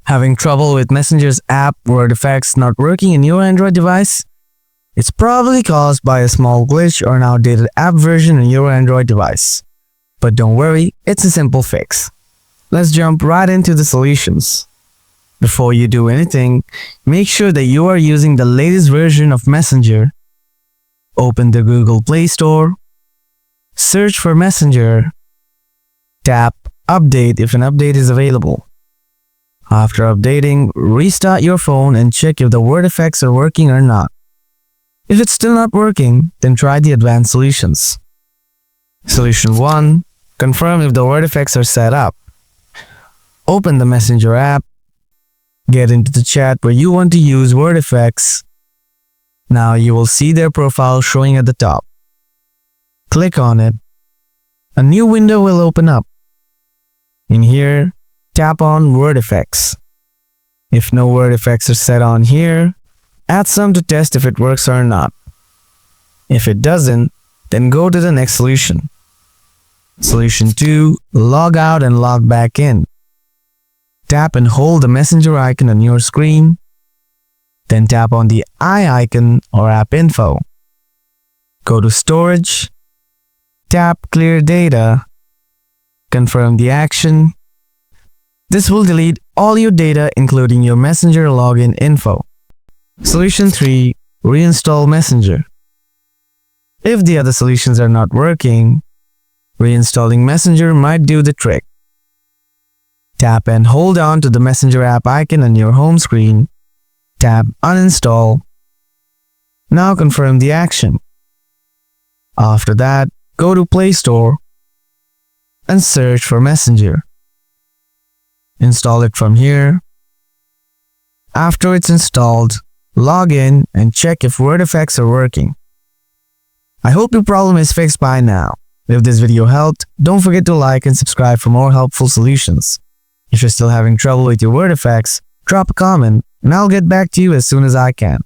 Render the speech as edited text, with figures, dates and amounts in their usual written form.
Having trouble with Messenger's app word effects not working in your Android device? It's probably caused by a small glitch or an outdated app version in your Android device. But don't worry, it's a simple fix. Let's jump right into the solutions. Before you do anything, make sure that you are using the latest version of Messenger. Open the Google Play Store, search for Messenger, tap Update if an update is available. After updating, restart your phone and check if the word effects are working or not. If it's still not working, then try the advanced solutions. Solution 1. Confirm if the word effects are set up. Open the Messenger app. Get into the chat where you want to use word effects. Now you will see their profile showing at the top. Click on it. A new window will open up. In here, tap on word effects. If no word effects are set on here, add some to test if it works or not. If it doesn't, then go to the next solution. Solution 2. Log out and log back in. Tap and hold the Messenger icon on your screen. Then tap on the eye icon or app info. Go to storage. Tap clear data. Confirm the action. This will delete all your data including your Messenger login info. Solution 3. Reinstall Messenger. If the other solutions are not working, reinstalling Messenger might do the trick. Tap and hold on to the Messenger app icon on your home screen. Tap Uninstall. Now confirm the action. After that, go to Play Store and search for Messenger. Install it from here. After it's installed, log in and check if word effects are working. I hope your problem is fixed by now. If this video helped, don't forget to like and subscribe for more helpful solutions. If you're still having trouble with your word effects, drop a comment and I'll get back to you as soon as I can.